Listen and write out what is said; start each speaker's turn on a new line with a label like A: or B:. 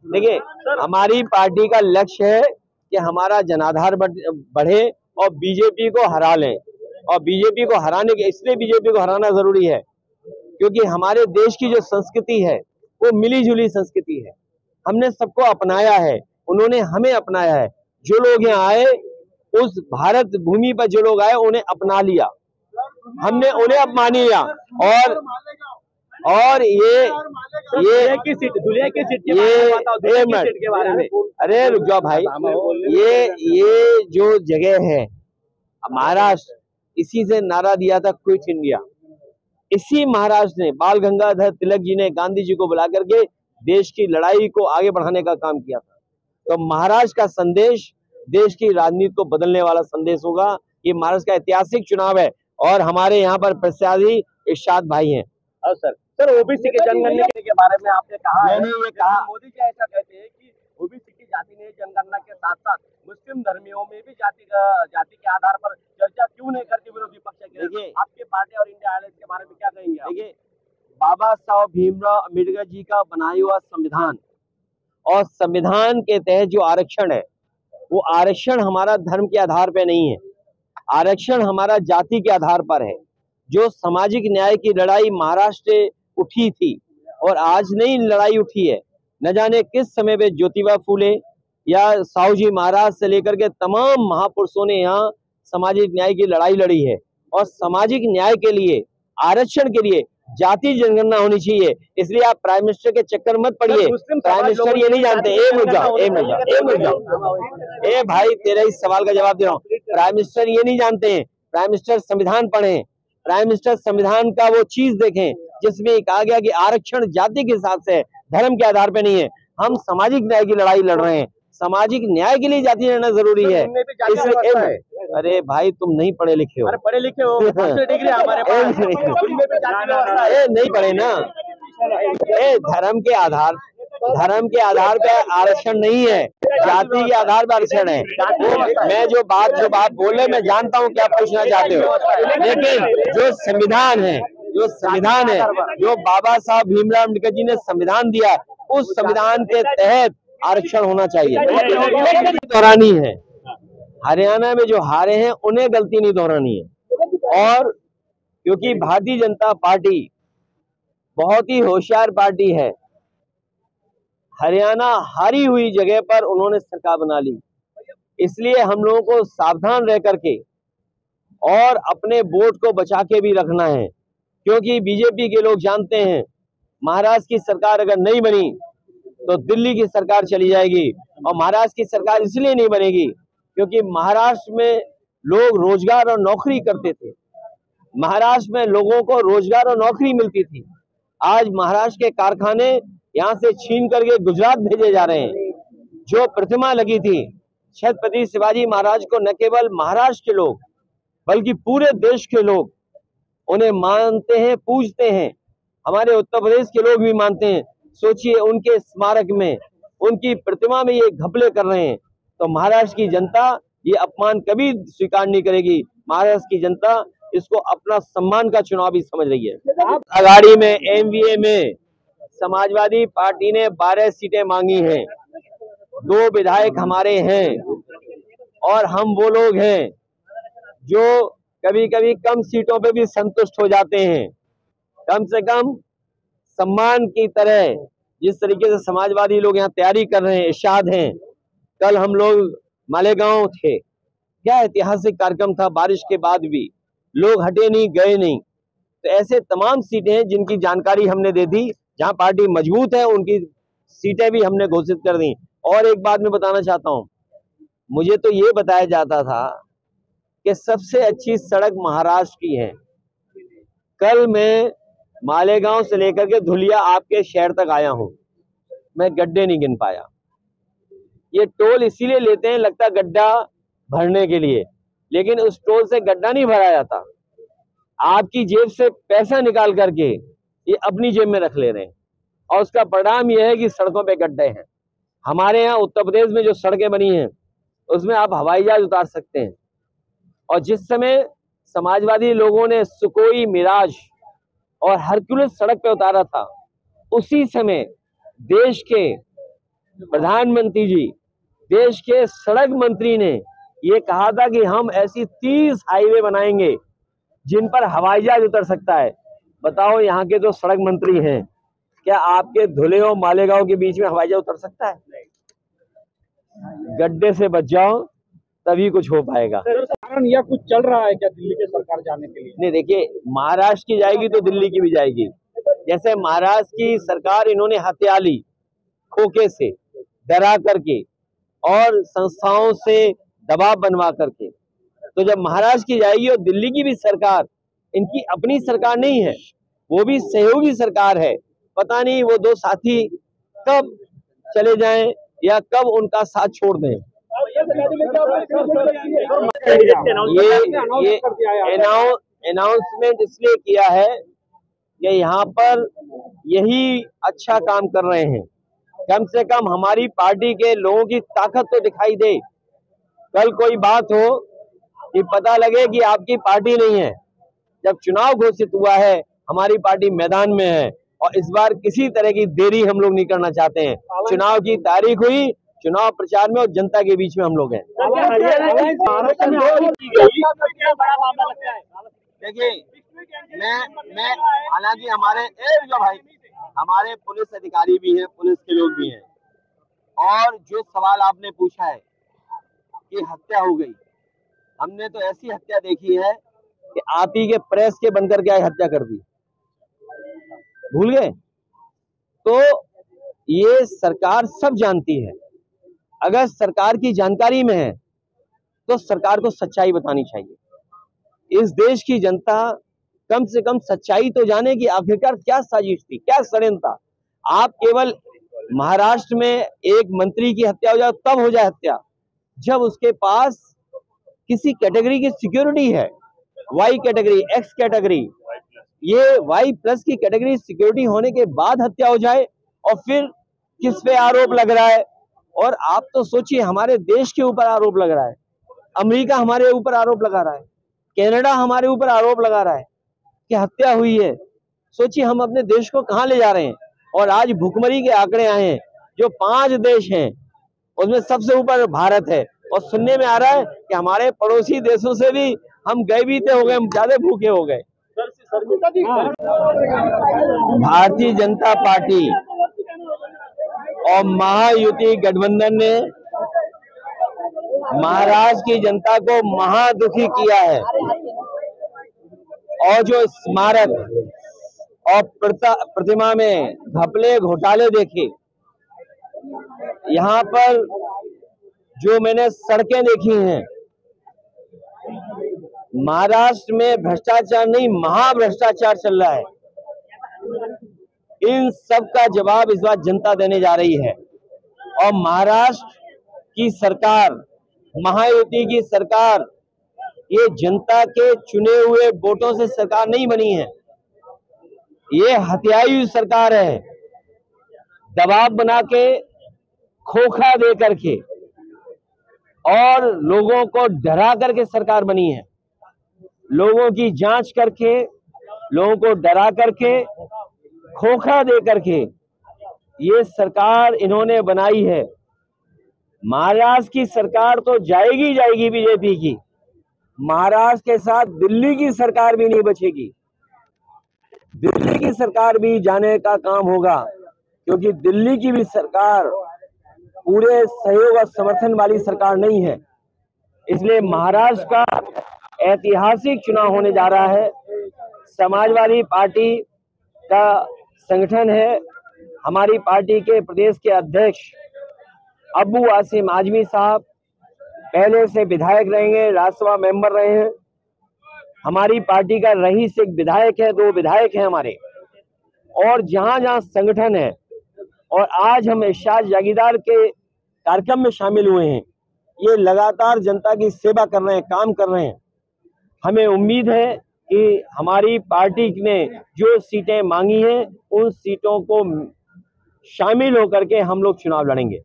A: देखिए, हमारी पार्टी का लक्ष्य है कि हमारा जनाधार बढ़े और बीजेपी को हरा लें। और बीजेपी को हराने के इसलिए बीजेपी को हराना जरूरी है क्योंकि हमारे देश की जो संस्कृति है वो मिली जुली संस्कृति है। हमने सबको अपनाया है, उन्होंने हमें अपनाया है। जो लोग यहाँ आए, उस भारत भूमि पर जो लोग आए उन्हें अपना लिया, हमने उन्हें अपमान लिया। और ये
B: दुल्हे की सीट के बारे में
A: अरे रुक जाओ भाई, ये जो जगह है महाराष्ट्र, इसी से नारा दिया था क्विट इंडिया। इसी महाराष्ट्र ने बाल गंगाधर तिलक जी ने गांधी जी को बुला करके देश की लड़ाई को आगे बढ़ाने का काम किया था। तो महाराष्ट्र का संदेश देश की राजनीति को बदलने वाला संदेश होगा। ये महाराष्ट्र का ऐतिहासिक चुनाव है और हमारे यहाँ पर प्रत्याशी इरशाद भाई हैं।
B: और सर ओबीसी के जनगणना के बारे में आपने कहा, मैंने ये कहा, मोदी जी ऐसा कहते हैं कि ओबीसी की जाति ने जनगणना के साथ साथ मुस्लिम धर्मियों में भी जाति के आधार पर चर्चा क्यों नहीं करती विरोधी पक्ष के। देखिए, आपके पार्टी और इंडिया अलायंस के बारे में क्या कहेंगे?
A: देखिए, बाबा साहब भीमराव अम्बेडकर जी का बनाया हुआ संविधान और संविधान के तहत जो आरक्षण है, वो आरक्षण हमारा धर्म के आधार पर नहीं है, आरक्षण हमारा जाति के आधार पर है। जो सामाजिक न्याय की लड़ाई महाराष्ट्र से उठी थी और आज नई लड़ाई उठी है, न जाने किस समय पे ज्योतिबा फूले या साहू जी महाराज से लेकर के तमाम महापुरुषों ने यहाँ सामाजिक न्याय की लड़ाई लड़ी है। और सामाजिक न्याय के लिए, आरक्षण के लिए जाति जनगणना होनी चाहिए। इसलिए आप प्राइम मिनिस्टर के चक्कर मत पड़िए। प्राइम मिनिस्टर ये नहीं जानते। ए भाई, तेरा इस सवाल का जवाब दे रहा हूँ। प्राइम मिनिस्टर ये नहीं जानते हैं। प्राइम मिनिस्टर संविधान पढ़ें, प्राइम मिनिस्टर संविधान का वो चीज देखें जिसमें कहा गया कि आरक्षण जाति के हिसाब से, धर्म के आधार पे नहीं है। हम सामाजिक न्याय की लड़ाई लड़ रहे हैं, सामाजिक न्याय के लिए जाति रहना जरूरी है। इसलिए अरे भाई, तुम नहीं पढ़े लिखे हो।
B: अरे पढ़े लिखे हो, डिग्री हमारे पास
A: नहीं पढ़े ना। धर्म के आधार पे आरक्षण नहीं है, जाति के आधार पर आरक्षण है। मैं जो बात बोल रहे, मैं जानता हूँ क्या पूछना चाहते हो, लेकिन जो संविधान है, जो बाबा साहब भीमराव अम्बेडकर जी ने संविधान दिया, उस संविधान के तहत आरक्षण होना चाहिए। दोहरानी है, हरियाणा में जो हारे हैं उन्हें गलती नहीं दोहरानी है। और क्योंकि भारतीय जनता पार्टी बहुत ही होशियार पार्टी है, हरियाणा हारी हुई जगह पर उन्होंने सरकार बना ली। इसलिए हम लोगों को सावधान रह करके और अपने वोट को बचा के भी रखना है, क्योंकि बीजेपी के लोग जानते हैं महाराष्ट्र की सरकार अगर नहीं बनी तो दिल्ली की सरकार चली जाएगी। और महाराष्ट्र की सरकार इसलिए नहीं बनेगी क्योंकि महाराष्ट्र में लोग रोजगार और नौकरी करते थे, महाराष्ट्र में लोगों को रोजगार और नौकरी मिलती थी। आज महाराष्ट्र के कारखाने यहाँ से छीन करके गुजरात भेजे जा रहे हैं। जो प्रतिमा लगी थी छत्रपति शिवाजी महाराज को, न केवल महाराष्ट्र के लोग बल्कि पूरे देश के लोग उन्हें मानते हैं, पूजते हैं। हमारे उत्तर प्रदेश के लोग भी मानते हैं। सोचिए, उनके स्मारक में, उनकी प्रतिमा में ये घपले कर रहे हैं, तो महाराष्ट्र की जनता ये अपमान कभी स्वीकार नहीं करेगी। महाराष्ट्र की जनता इसको अपना सम्मान का चुनाव भी समझ रही है। अगाड़ी में एमवीए में समाजवादी पार्टी ने 12 सीटें मांगी हैं, 2 विधायक हमारे हैं और हम वो लोग हैं जो कभी कभी कम सीटों पे भी संतुष्ट हो जाते हैं। कम से कम सम्मान की तरह जिस तरीके से समाजवादी लोग यहाँ तैयारी कर रहे हैं, इरशाद हैं। कल हम लोग मालेगांव थे, क्या ऐतिहासिक कार्यक्रम था, बारिश के बाद भी लोग हटे नहीं, गए नहीं। तो ऐसे तमाम सीटें हैं जिनकी जानकारी हमने दे दी, जहां पार्टी मजबूत है उनकी सीटें भी हमने घोषित कर दी। और एक बात मैं बताना चाहता हूं, मुझे तो ये बताया जाता था कि सबसे अच्छी सड़क महाराष्ट्र की है। कल मैं मालेगांव से लेकर के धुलिया आपके शहर तक आया हूं, मैं गड्ढे नहीं गिन पाया। ये टोल इसीलिए लेते हैं, लगता गड्ढा भरने के लिए, लेकिन उस टोल से गड्ढा नहीं भरा जाता। आपकी जेब से पैसा निकाल करके ये अपनी जेब में रख ले रहे हैं और उसका परिणाम यह है कि सड़कों पे गड्ढे हैं। हमारे यहाँ उत्तर प्रदेश में जो सड़कें बनी हैं उसमें आप हवाई जहाज उतार सकते हैं। और जिस समय समाजवादी लोगों ने सुकोई, मिराज और हरक्यूलिस सड़क पे उतारा था, उसी समय देश के प्रधानमंत्री जी, देश के सड़क मंत्री ने ये कहा था कि हम ऐसी 30 हाईवे बनाएंगे जिन पर हवाई जहाज उतर सकता है। बताओ, यहाँ के तो सड़क मंत्री हैं, क्या आपके धुले और मालेगांव के बीच में हवाई जहाज उतर सकता है? गड्ढे से बच जाओ, तभी कुछ हो पाएगा।
B: कारण या कुछ चल रहा है क्या दिल्ली के सरकार जाने के लिए?
A: नहीं, देखिए, महाराष्ट्र की जाएगी तो दिल्ली की भी जाएगी। जैसे महाराष्ट्र की सरकार इन्होंने हत्या ली खोखे से, डरा करके और संस्थाओं से दबाव बनवा करके, तो जब महाराष्ट्र की जाएगी और दिल्ली की भी सरकार, इनकी अपनी सरकार नहीं है, वो भी सहयोगी सरकार है। पता नहीं वो दो साथी कब चले जाएं या कब उनका साथ छोड़ दें। ये अनाउंसमेंट इसलिए किया है कि यहाँ पर यही अच्छा काम कर रहे हैं। कम से कम हमारी पार्टी के लोगों की ताकत तो दिखाई दे। कल कोई बात हो कि पता लगे कि आपकी पार्टी नहीं है। जब चुनाव घोषित हुआ है, हमारी पार्टी मैदान में है और इस बार किसी तरह की देरी हम लोग नहीं करना चाहते हैं। चुनाव की तारीख हुई, चुनाव प्रचार में और जनता के बीच में हम लोग हैं। देखिए, मैं हालांकि हमारे पुलिस अधिकारी भी हैं, पुलिस के लोग भी हैं, और जो सवाल आपने पूछा है कि हत्या हो गई, हमने तो ऐसी हत्या देखी है कि आप ही के प्रेस के बनकर के हत्या कर दी। भूल गए? तो ये सरकार सब जानती है। अगर सरकार की जानकारी में है तो सरकार को सच्चाई बतानी चाहिए। इस देश की जनता कम से कम सच्चाई तो जाने कि आखिरकार क्या साजिश थी, क्या षड्यंत्र था। आप केवल महाराष्ट्र में एक मंत्री की हत्या हो जाए तब हो जाए हत्या, जब उसके पास किसी कैटेगरी की सिक्योरिटी है, वाई कैटेगरी, एक्स कैटेगरी, ये वाई प्लस की कैटेगरी सिक्योरिटी होने के बाद हत्या हो जाए, और फिर किस पे आरोप लग रहा है। और आप तो सोचिए, हमारे देश के ऊपर आरोप लग रहा है, अमेरिका हमारे ऊपर आरोप लगा रहा है, कनाडा हमारे ऊपर आरोप लगा रहा है कि हत्या हुई है। सोचिए हम अपने देश को कहां ले जा रहे हैं। और आज भुखमरी के आंकड़े आए हैं, जो 5 देश हैं उसमें सबसे ऊपर भारत है, और सुनने में आ रहा है कि हमारे पड़ोसी देशों से भी हम गए बीते हो गए, हम ज्यादा भूखे हो गए। भारतीय जनता पार्टी और महायुति गठबंधन ने महाराष्ट्र की जनता को महादुखी किया है, और जो स्मारक और प्रतिमा में घपले घोटाले देखे, यहाँ पर जो मैंने सड़कें देखी हैं, महाराष्ट्र में भ्रष्टाचार नहीं, महाभ्रष्टाचार चल रहा है। इन सब का जवाब इस बार जनता देने जा रही है। और महाराष्ट्र की सरकार, महायुति की सरकार, ये जनता के चुने हुए वोटों से सरकार नहीं बनी है, ये हत्याई हुई सरकार है। दबाव बना के, खोखा दे करके और लोगों को डरा करके सरकार बनी है। लोगों की जांच करके, लोगों को डरा करके, खोखा दे करके ये सरकार इन्होंने बनाई है। महाराष्ट्र की सरकार तो जाएगी जाएगी बीजेपी की, महाराष्ट्र के साथ दिल्ली की सरकार भी नहीं बचेगी। दिल्ली की सरकार भी जाने का काम होगा, क्योंकि दिल्ली की भी सरकार पूरे सहयोग और समर्थन वाली सरकार नहीं है। इसलिए महाराष्ट्र का ऐतिहासिक चुनाव होने जा रहा है। समाजवादी पार्टी का संगठन है, हमारी पार्टी के प्रदेश के अध्यक्ष अबू आसिम आजमी साहब पहले से विधायक रहेंगे, राज्यसभा मेंबर रहे हैं। हमारी पार्टी का रईस एक विधायक है, 2 विधायक हैं हमारे, और जहां जहां संगठन है, और आज हम इरशाद जागीरदार के कार्यक्रम में शामिल हुए हैं। ये लगातार जनता की सेवा कर रहे हैं, काम कर रहे हैं। हमें उम्मीद है कि हमारी पार्टी ने जो सीटें मांगी हैं, उन सीटों को शामिल होकर के हम लोग चुनाव लड़ेंगे।